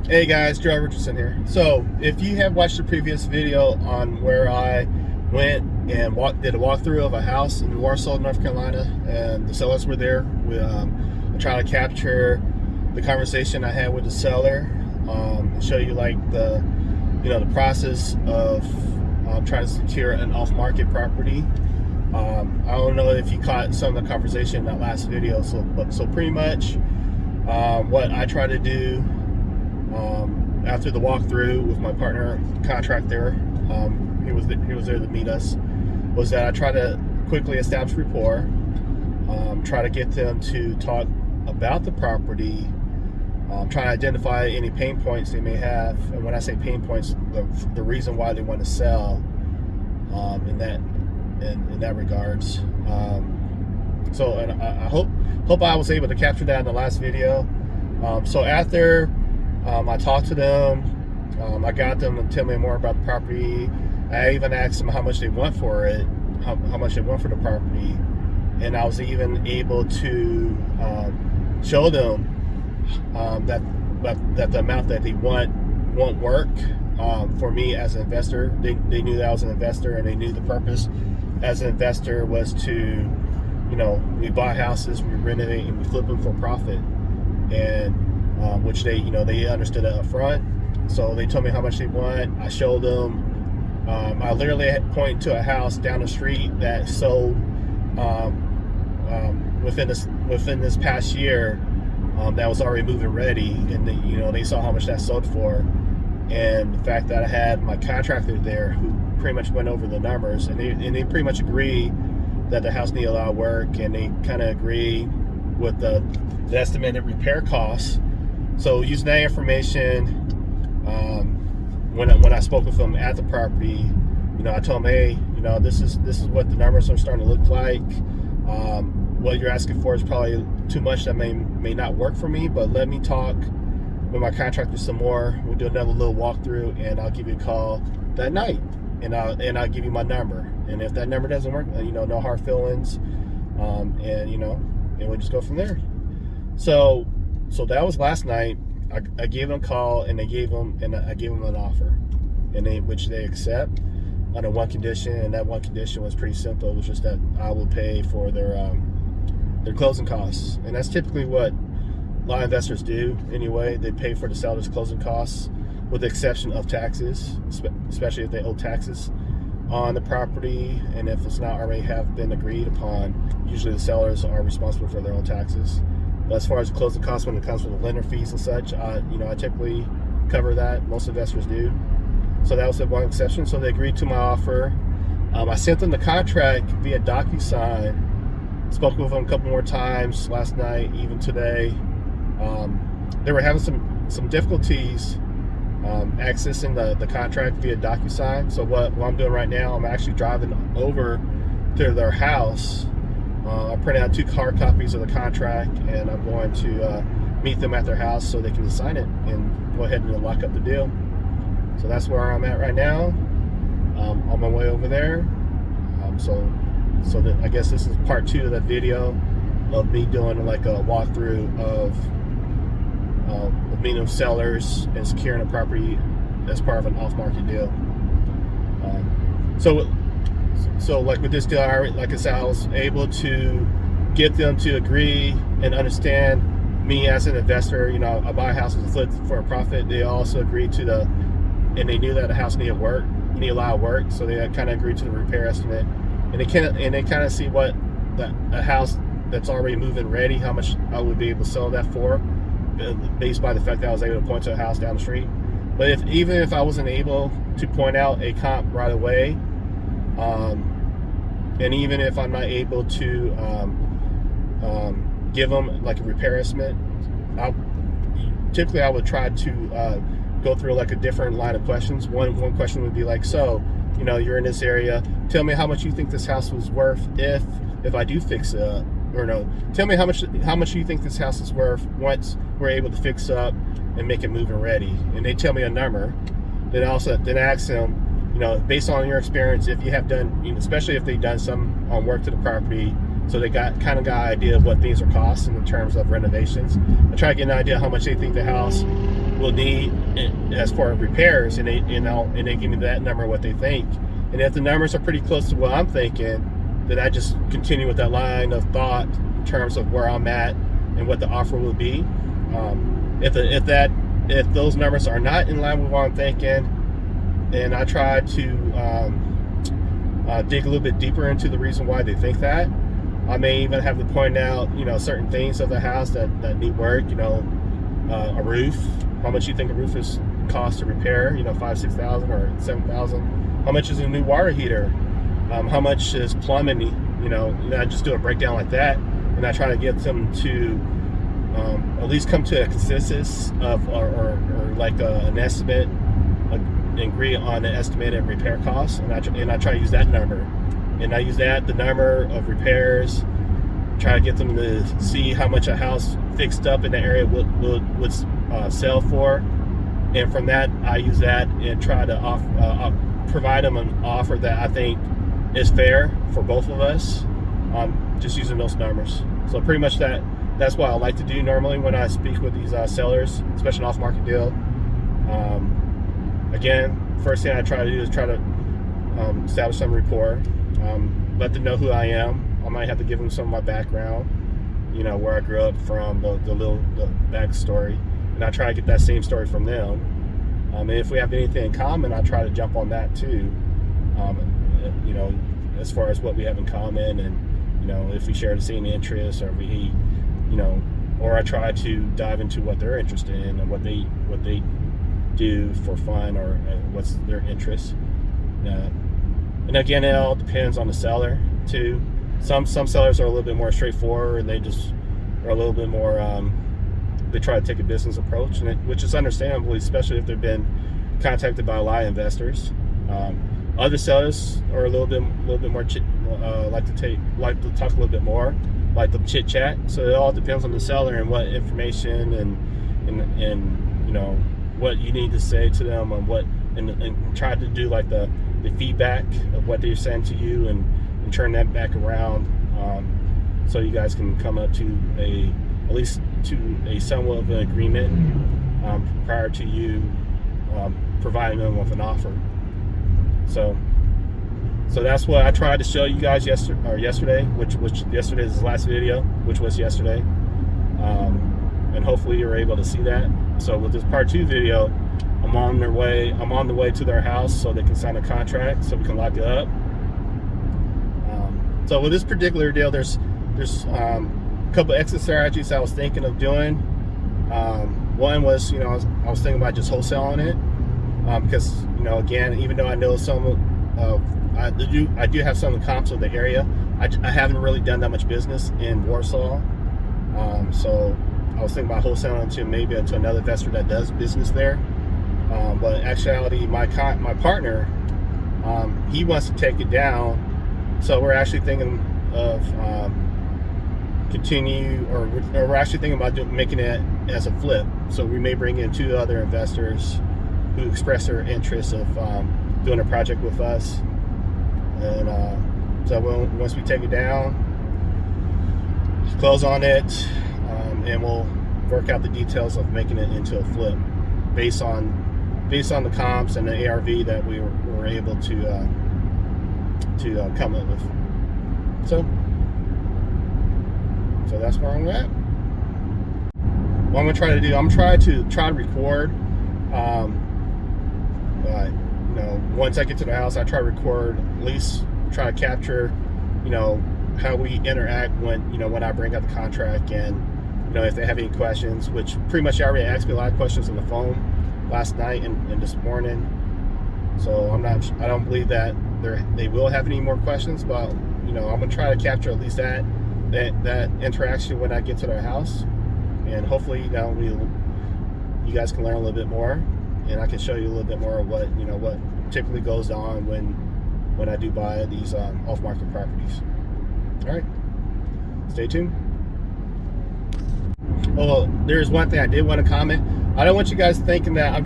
Hey guys, Joe Richardson here. So if you have watched the previous video on where I went and did a walkthrough of a house in Warsaw, North Carolina, and the sellers were there, I try to capture the conversation I had with the seller, and show you like the process of trying to secure an off-market property. I don't know if you caught some of the conversation in that last video, so pretty much what I try to do after the walkthrough with my partner contractor, he was there to meet us, was that I try to quickly establish rapport, try to get them to talk about the property, try to identify any pain points they may have, and when I say pain points, the reason why they want to sell, in that regards. So, and I hope I was able to capture that in the last video. So after I talked to them, I got them to tell me more about the property. I even asked them how much they want for it, how much they want for the property, and I was even able to show them that the amount that they won't work for me as an investor. They knew that I was an investor, and they knew the purpose as an investor was to, we buy houses, we renovate, and we flip them for profit, and which they understood up front. So they told me how much they want. I showed them. I literally had pointed to a house down the street that sold within this past year, that was already moving ready, and they saw how much that sold for, and the fact that I had my contractor there who pretty much went over the numbers, and they pretty much agree that the house needed a lot of work, and they kind of agree with the estimated repair costs. So using that information, when I spoke with them at the property, I told them, hey, this is what the numbers are starting to look like. What you're asking for is probably too much. That may not work for me, but let me talk with my contractor some more. We'll do another little walkthrough, and I'll give you a call that night, and I'll give you my number. And if that number doesn't work, no hard feelings, and we'll just go from there. So that was last night. I gave them a call, and I gave them an offer, and which they accept under one condition, and that one condition was pretty simple. It was just that I will pay for their closing costs, and that's typically what a lot of investors do anyway. They pay for the seller's closing costs, with the exception of taxes, especially if they owe taxes on the property, and if it's not already have been agreed upon, usually the sellers are responsible for their own taxes. But as far as closing costs, when it comes to the lender fees and such, I typically cover that. Most investors do. So that was the one exception. So they agreed to my offer. I sent them the contract via DocuSign. Spoke with them a couple more times last night, even today. They were having some difficulties accessing the contract via DocuSign. So what I'm doing right now, I'm actually driving over to their house. I printed out 2 hard copies of the contract, and I'm going to meet them at their house so they can sign it and go ahead and lock up the deal. So that's where I'm at right now. On my way over there. So that, I guess this is part 2 of that video of me doing like a walkthrough of meeting sellers and securing a property as part of an off-market deal. So like with this deal, like I said, I was able to get them to agree and understand me as an investor. I buy houses and flip for a profit. They also agreed to and they knew that the house needed a lot of work, so they kind of agreed to the repair estimate. And they kind of see what a house that's already moving ready, how much I would be able to sell that for, based by the fact that I was able to point to a house down the street. But even if I wasn't able to point out a comp right away, and even if I'm not able to give them like a repair estimate, typically I would try to go through like a different line of questions. One question would be like, so you're in this area, tell me how much you think this house was worth if I do fix it up, or no, tell me how much you think this house is worth once we're able to fix up and make it moving ready. And they tell me a number. Then I ask them, based on your experience, if you have done, especially if they've done some work to the property, so they got an idea of what things are costing in terms of renovations. I try to get an idea how much they think the house will need as far as repairs, and they give me that number, what they think. And if the numbers are pretty close to what I'm thinking, then I just continue with that line of thought in terms of where I'm at and what the offer will be. If those numbers are not in line with what I'm thinking, then I try to dig a little bit deeper into the reason why they think that. I may even have to point out, certain things of the house that need work. A roof. How much you think a roof is cost to repair? $5,000-$6,000 or $7,000. How much is a new water heater? How much is plumbing? I just do a breakdown like that, and I try to get them to at least come to a consensus of or like an estimate, and agree on an estimated repair cost, and I try to use that number, and I use the number of repairs, try to get them to see how much a house fixed up in the area would sell for, and from that I use that and try to provide them an offer that I think is fair for both of us, just using those numbers. So pretty much that's what I like to do normally when I speak with these sellers, especially an off-market deal. Again, first thing I try to do is try to establish some rapport, let them know who I am. I might have to give them some of my background, where I grew up from, the backstory, and I try to get that same story from them. And if we have anything in common, I try to jump on that too, as far as what we have in common, and if we share the same interests, or or I try to dive into what they're interested in and what they do for fun, or what's their interest. And again, it all depends on the seller too. Some sellers are a little bit more straightforward, and they just are a little bit more, they try to take a business approach, which is understandable, especially if they've been contacted by a lot of investors. Other sellers are a little bit more like to talk a little bit more, like to chit chat. So it all depends on the seller and what information and what you need to say to them, and try to do like the feedback of what they're saying to you, and turn that back around, so you guys can come up to at least to a somewhat of an agreement prior to you providing them with an offer. So that's what I tried to show you guys yesterday, which yesterday's last video, which was yesterday, and hopefully you're able to see that. So with this part 2 video, I'm on the way to their house so they can sign a contract, so we can lock it up. So with this particular deal, there's a couple exit strategies I was thinking of doing. One was, I was thinking about just wholesaling it, because again, even though I know I do have some of the comps of the area, I haven't really done that much business in Warsaw. So I was thinking about wholesaling to another investor that does business there. But in actuality, my partner, he wants to take it down. So we're actually thinking of we're actually thinking about making it as a flip. So we may bring in 2 other investors who express their interest of doing a project with us. And so once we take it down, close on it, and we'll work out the details of making it into a flip based on the comps and the ARV that we were able to come up with. So that's where I'm at. What I'm gonna try to do, I'm trying to record. Once I get to the house, I try to record, at least try to capture, how we interact when I bring up the contract, and if they have any questions, which pretty much they already asked me a lot of questions on the phone last night and this morning. So I don't believe that they will have any more questions, but I'm gonna try to capture at least that interaction when I get to their house, and hopefully you guys can learn a little bit more, and I can show you a little bit more of what typically goes on when I do buy these off-market properties. All right, stay tuned. Oh, there's one thing I did want to comment. I don't want you guys thinking that I'm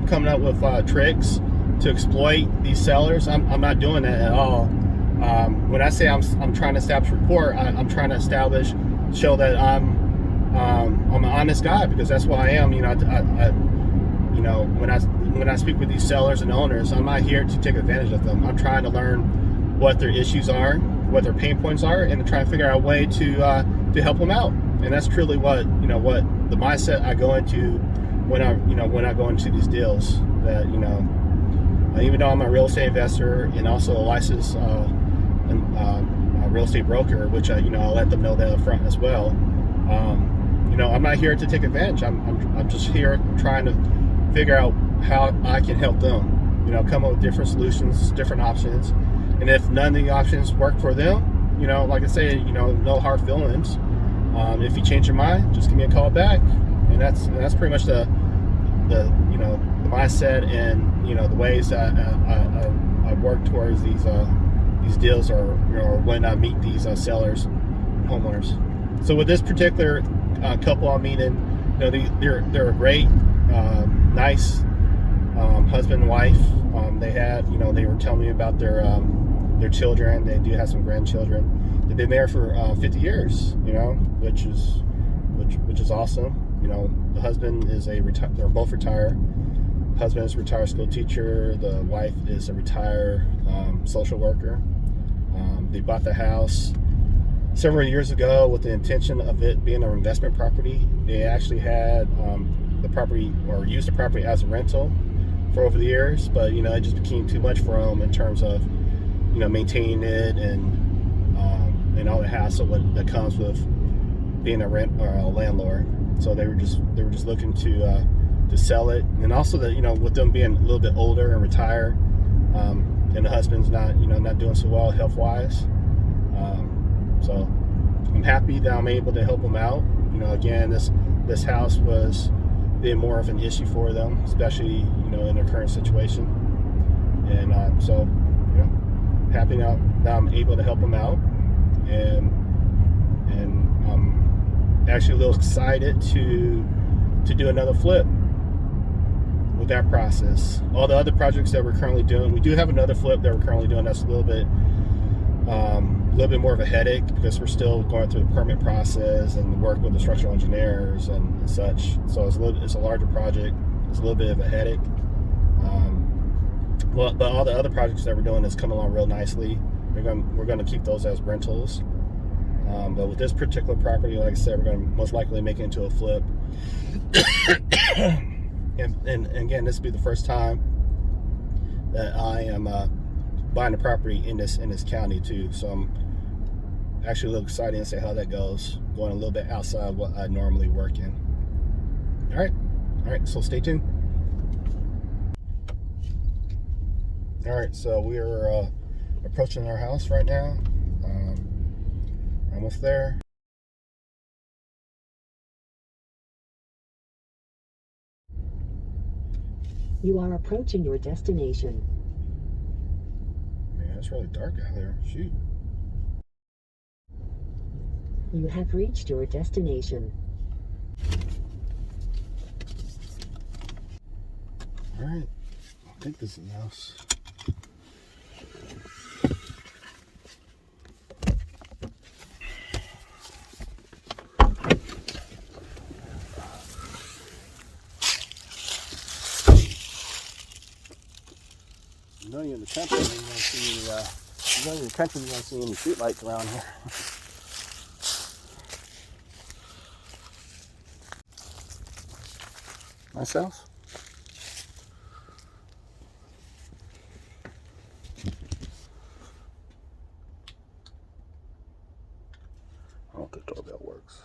coming up with tricks to exploit these sellers. I'm not doing that at all. When I say I'm trying to establish rapport, I'm trying to show that I'm I'm an honest guy because that's what I am. You know, when I speak with these sellers and owners, I'm not here to take advantage of them. I'm trying to learn what their issues are, what their pain points are, and to try and figure out a way to help them out. And that's truly what what the mindset I go into when I go into these deals. That even though I'm a real estate investor and also a licensed real estate broker, which I'll let them know that up front as well. I'm not here to take advantage. I'm just here trying to figure out how I can help them. Come up with different solutions, different options, and if none of the options work for them, like I say, no hard feelings. If you change your mind, just give me a call back, and that's pretty much the the mindset and the ways that I work towards these deals, or when I meet these sellers, homeowners. So with this particular couple I'm meeting, they're a great, nice husband and wife. They were telling me about their children. They do have some grandchildren. They've been married for 50 years, which is awesome. The husband is they're both retired. The husband is a retired school teacher. The wife is a retired social worker. They bought the house several years ago with the intention of it being an investment property. They actually had the property, or used the property as a rental for over the years, but it just became too much for them in terms of maintaining it and all the hassle that comes with being a landlord. So they were just looking to sell it, and also that with them being a little bit older and retired, and the husband's not doing so well health wise. So I'm happy that I'm able to help them out. Again, this house was being more of an issue for them, especially in their current situation, and so happy now that I'm able to help them out, and I'm actually a little excited to do another flip with that process. All the other projects that we're currently doing, we do have another flip that we're currently doing that's a little bit more of a headache, because we're still going through the permit process and work with the structural engineers and such. So it's a larger project. It's a little bit of a headache. But all the other projects that we're doing is coming along real nicely. We're going to keep those as rentals. But with this particular property, like I said, we're going to most likely make it into a flip. and again, this will be the first time that I am buying a property in this county too. So I'm actually a little excited to see how that goes, going a little bit outside what I normally work in. All right, so stay tuned. All right, so we are approaching our house right now. Almost there. You are approaching your destination. Man, it's really dark out there. Shoot. You have reached your destination. All right, I think this is the house. You're in the country, you're gonna see any street lights around here. Myself. I don't think the doorbell works.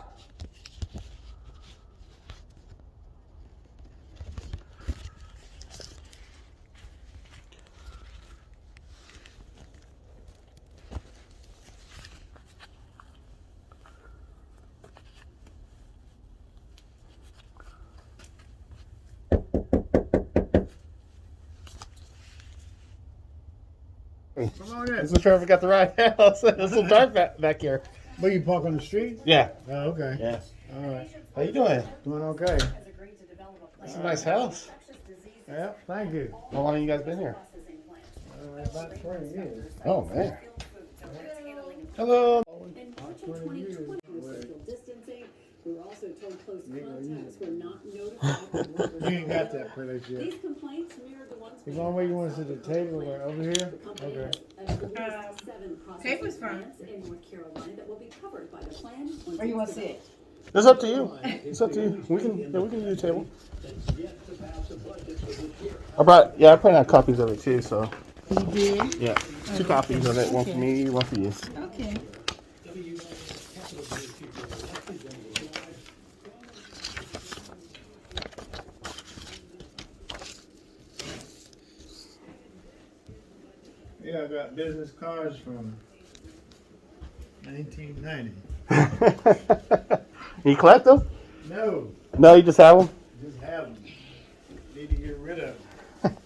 Come on in. Just sure if we got the right house. It's a little dark back here. Where you park on the street? Yeah. Oh, okay. Yeah. All right. How you doing? Doing okay. It's a nice house. Yeah, thank you. How long have you guys been here? About 20 years. Oh man. Hello. About 20 years. We were also told close contacts were not notified of workers. You ain't got that place yet. These complaints mirrored the ones You want where you want to sit at the table or over here? The company Okay. has at least 7 processing Papers from- plants in North Carolina that will be covered by the plan. Where you want to sit? It's up to you. It's up to you. We can use the table. I printed out copies of it too, so. You did? Yeah. 2 copies of it, one for me, one for you. Okay. Yeah, I got business cards from 1990. You collect them? No, No, you just have them? just have them. Need to get rid of them.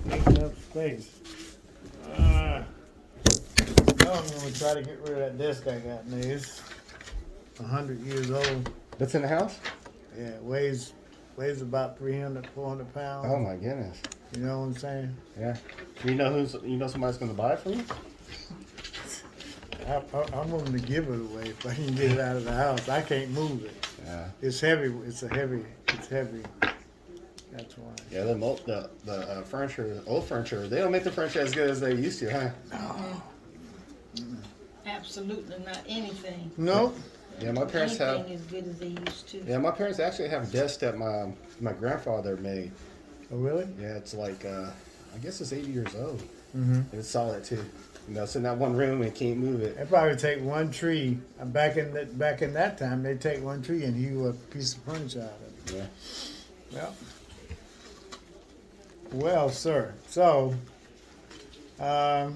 Taking up space. I'm gonna try to get rid of that desk I got now. It's 100 years old. That's in the house? Yeah, it weighs about 300, 400 pounds. Oh my goodness. You know what I'm saying? Yeah. You know somebody's gonna buy it from you? I'm willing to give it away if I can get it out of the house. I can't move it. Yeah. It's heavy. It's heavy. That's why. Yeah, the furniture, old furniture, they don't make the furniture as good as they used to, huh? Absolutely not anything. No. Yeah, my parents have. Anything as good as they used to. Yeah, my parents actually have a desk that my grandfather made. Oh, really? Yeah, it's like I guess it's 80 years old. Mm-hmm. And it's solid too. You know, it's in that one room and can't move it. They probably take one tree. Back in that time, they take one tree and hew a piece of furniture out of it. Yeah. Well. Well, sir. So, I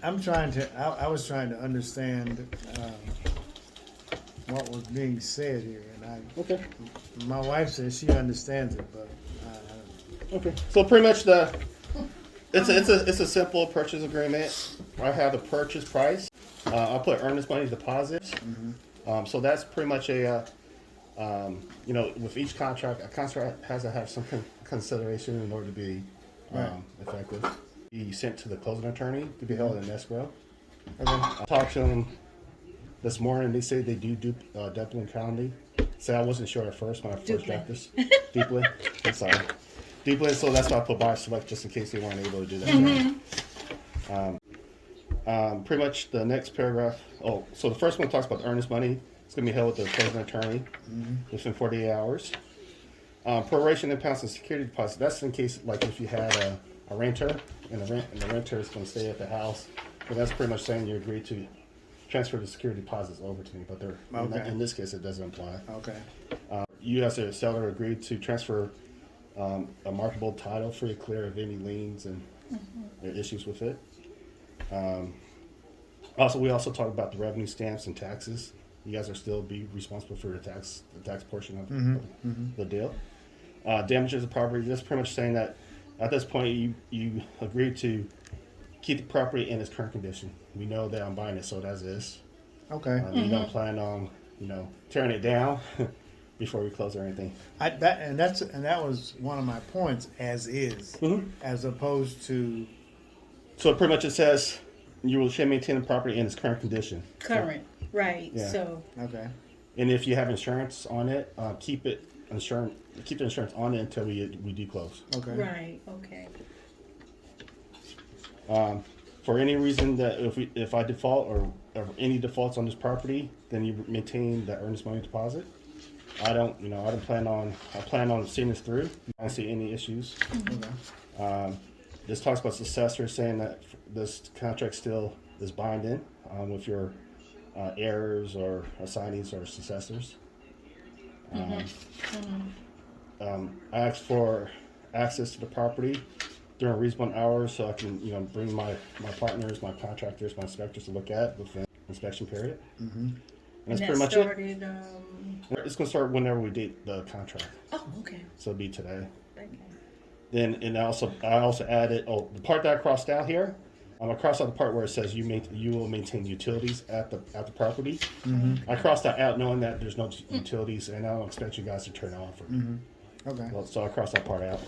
was trying to understand what was being said here, and Okay. my wife says she understands it, but Okay. So pretty much it's a simple purchase agreement. I have the purchase price. I'll put earnest money deposits. So that's pretty much with each contract, a contract has to have some consideration in order to be effective. Be sent to the closing attorney to be held in escrow. I talked to them this morning. They say they do Dublin County. So I wasn't sure at first when I first got this. Deeply. I'm sorry. Deeply. So that's why I put buy select just in case they weren't able to do that. Pretty much the next paragraph. Oh, so the first one talks about the earnest money. It's going to be held with the closing attorney within 48 hours. Proration and pounds and security deposit. That's in case, like, if you had a renter and the renter is going to stay at the house. But that's pretty much saying you agree to transfer the security deposits over to me. But in this case, it doesn't apply. okay. You as a seller agreed to transfer a marketable title free and clear of any liens and issues with it. We also talked about the revenue stamps and taxes. You guys are still be responsible for the tax portion of the deal. Damages of property. That's pretty much saying that at this point you agreed to keep the property in its current condition. We know that I'm buying it sold as is. Okay. We don't plan on tearing it down before we close or anything. That was one of my points. As is, as opposed to. So pretty much it says you will maintain the property in its current condition. Current, right? Yeah. So Okay. And if you have insurance on it, keep the insurance on it until we do close. Okay. right, okay. For any reason that if I default or any defaults on this property, then you maintain the earnest money deposit. I plan on seeing this through. I don't see any issues. Okay. This talks about successors saying that this contract still is binding with your heirs or assignees or successors. I asked for access to the property during reasonable hours so I can bring my partners, my contractors, my inspectors to look at within the inspection period. And that's pretty much started, it. It's going to start whenever we date the contract. Oh, okay. So it'll be today. Okay. Then I also added the part that I crossed out here. I crossed out the part where it says you will maintain utilities at the property. I crossed that out knowing that there's no utilities, and I don't expect you guys to turn it off. Okay. Well, so I crossed that part out.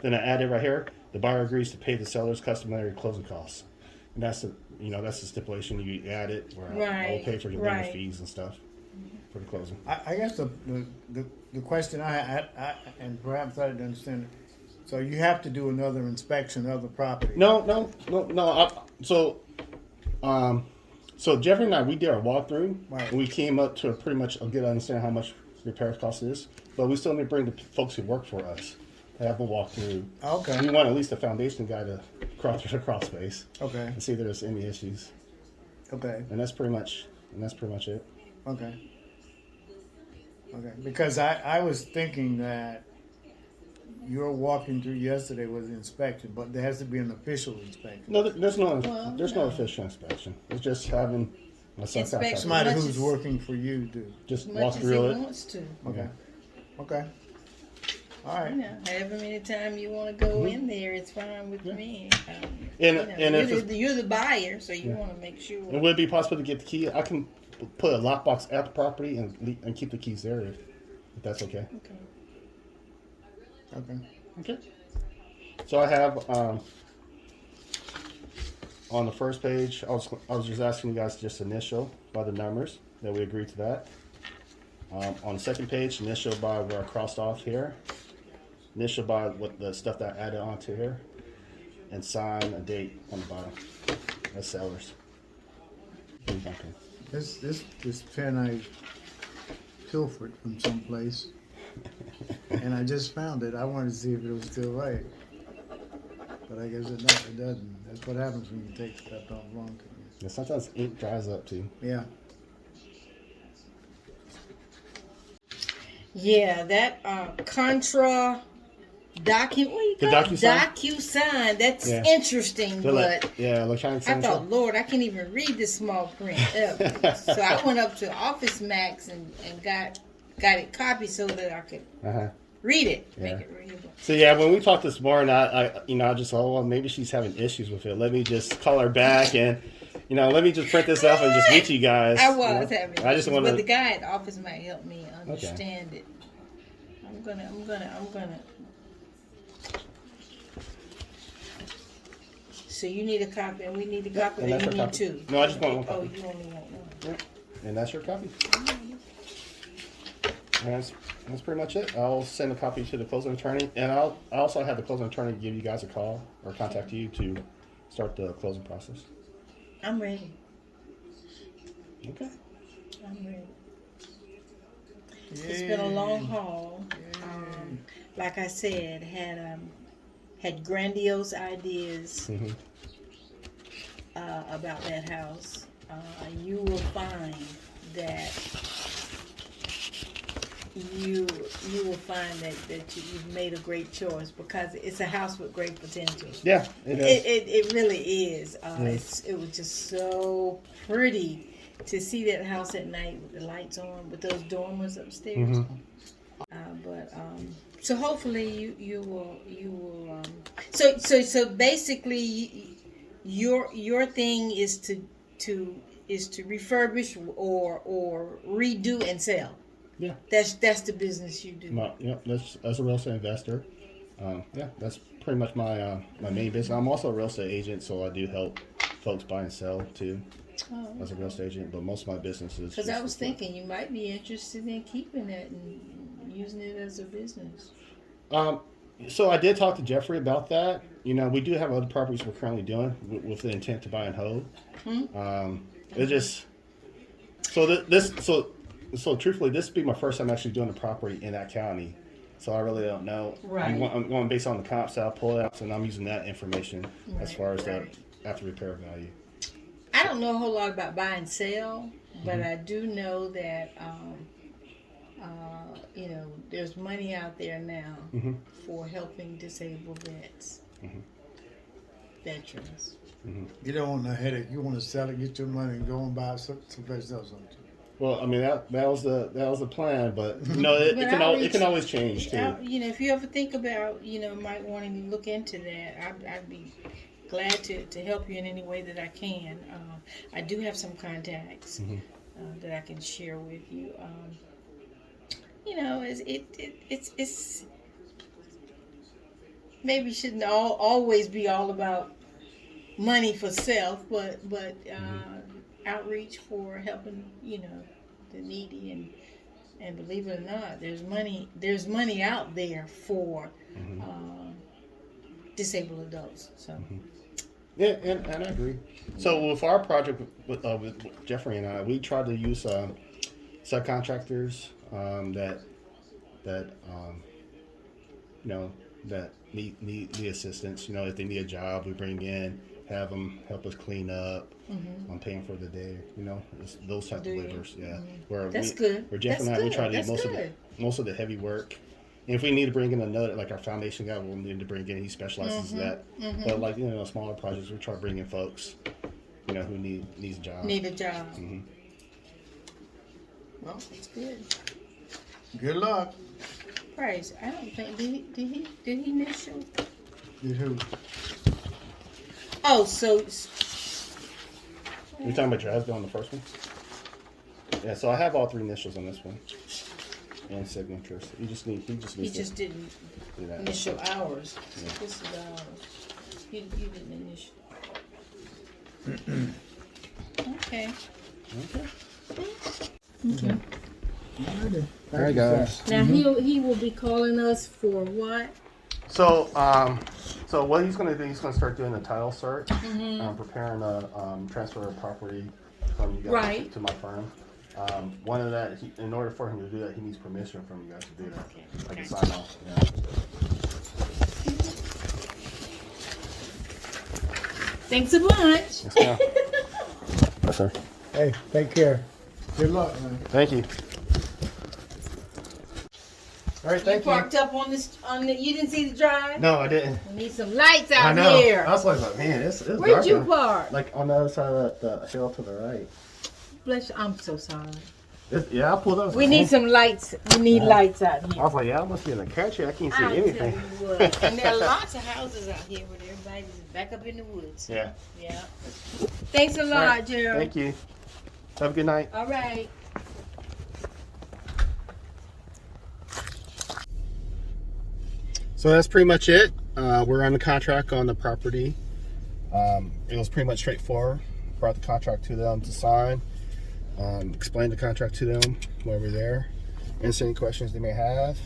Then I added right here: the buyer agrees to pay the seller's customary closing costs. And that's the that's the stipulation. You add it, where I Right, will pay for your legal right. fees and stuff for the closing. I guess the question I and perhaps I didn't understand it. So you have to do another inspection of the property. No. So Jeffrey and I, we did our walkthrough. Right. And we came up to pretty much a good understanding how much repair cost is. But we still need to bring the folks who work for us to have them walk through. Okay. We want at least a foundation guy to crawl through the crawl space Okay. and see if there's any issues. Okay. And that's pretty much it. Okay. Okay. Because I was thinking that your walking through yesterday was an inspection, but there has to be an official inspection. No, there's no Well, no no. official inspection. It's just having a Inspection. Somebody Much who's as- working for you do. just As walk much as he through it. wants to. Okay. Okay. All right. You know, however many times you want to go in there, it's fine with me. And if You're the buyer, so you Yeah. want to make sure. and would it be possible to get the key? I can put a lockbox at the property and keep the keys there if that's okay. Okay. Okay. Okay. So I have on the first page, I was just asking you guys to just initial by the numbers that we agreed to that. On the second page, initial by where I crossed off here, initial by what the stuff that I added onto here, and sign a date on the bottom as sellers. Okay. This pen I pilfered from someplace, and I just found it. I wanted to see if it was still right, but I guess it doesn't. That's what happens when you take stuff off long time. Yeah, sometimes ink dries up too. Yeah. Yeah, that Contra document. What do you The call it? DocuSign? DocuSign. That's Yeah. interesting, but electronic I signature. thought, Lord, I can't even read this small print. So I went up to Office Max and got it copied so that I could Uh-huh. read it, Yeah. make it readable. So yeah, when we talked this morning, I just thought, well, maybe she's having issues with it. Let me just call her back and, let me just print this off and just meet you guys. I was having I just issues, want but the to. guy at the office might help me understand it. I'm gonna. So you need a copy, and we need a copy, and or that's you her need copy. two? No, I just want one Oh, copy. you only want one. And that's your copy. And that's pretty much it. I'll send a copy to the closing attorney, and I also have the closing attorney give you guys a call or contact you to start the closing process. I'm ready. Okay. I'm ready. It's been a long haul. Like I said, had grandiose ideas Mm-hmm. About that house. You will find that you've made a great choice because it's a house with great potential. Yeah, it is. It really is. It was just so pretty to see that house at night with the lights on, with those dormers upstairs. So hopefully you will. So basically, your thing is to refurbish or redo and sell. Yeah. That's the business you do. As a real estate investor, that's pretty much my main business. I'm also a real estate agent, so I do help folks buy and sell too. As a real estate agent, but most of my business is. Because I was thinking you might be interested in keeping it and using it as a business. So I did talk to Jeffrey about that. We do have other properties we're currently doing with the intent to buy and hold. It just so truthfully, this would be my first time actually doing a property in that county. So I really don't know. Right. I'm going based on the comps that I pulled out, and I'm using that information as Right, far as right. the after repair value. I don't know a whole lot about buy and sell, but I do know that there's money out there now for helping disabled veterans. You don't want a headache. You want to sell it, get your money, and go and buy someplace else. Don't you? Well, I mean that was the plan, but it can always change too. If you ever think about might wanting to look into that, I'd be glad to help you in any way that I can. I do have some contacts that I can share with you. It's maybe shouldn't always be all about money for self, but outreach for helping, the needy, and believe it or not, there's money out there for disabled adults. So Yeah, and I agree. So with our project with Jeffrey and I, we tried to use subcontractors that that need assistance. If they need a job, we bring in, have them help us clean up. I'm paying for the day. It's those type of laborers. Yeah, where that's good. Where Jeff That's and I, we good. try to do That's most of the heavy work. And if we need to bring in another, like our foundation guy, we'll need to bring in. He specializes in that. But like smaller projects, we try to bring in folks, who needs a job. Need a job. Well, that's good. Good luck. Praise. I don't think did he initial? Did who? Oh, so You talking about Jasmine on the first one? Yeah. So I have all 3 initials on this one, and signatures. He just he needs just didn't do that. initial ours. Yeah. This is ours. You didn't initial. Okay. Okay. Alrighty. All right, guys. Now he will be calling us for what? So, so what he's going to do, he's going to start doing a title search, preparing a transfer of property from you guys Right. to my firm. One of that, in order for him to do that, he needs permission from you guys to do that. Okay. Like a sign off. Yeah. Thanks a bunch. Yes, ma'am. Yes, sir. Hey, take care. Good luck, man. Thank you. All right, You thank you. parked up on the. You didn't see the drive. No, I didn't. We need some lights I out know. here. I was like, man, it's Where'd dark you now. park? Like on the other side of the hill to the right. Bless you. I'm so sorry. Yeah, I pulled up. We need some lights. We need lights out I here. was like, yeah, I must be in the country. I can't see I'll anything. tell you what. And there are lots of houses out here where everybody's back up in the woods. Yeah. Yeah. Thanks a lot, All right. Gerald. Thank you. Have a good night. All right. So that's pretty much it. We're on the contract on the property. It was pretty much straightforward. Brought the contract to them to sign. Explained the contract to them while we're there. Answer any questions they may have,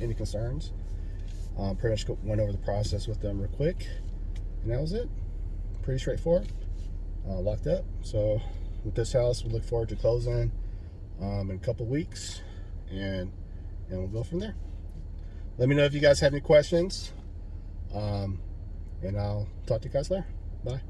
any concerns. Pretty much went over the process with them real quick. And that was it. Pretty straightforward. Locked up. So with this house, we look forward to closing in a couple weeks. And we'll go from there. Let me know if you guys have any questions. And I'll talk to you guys later. Bye.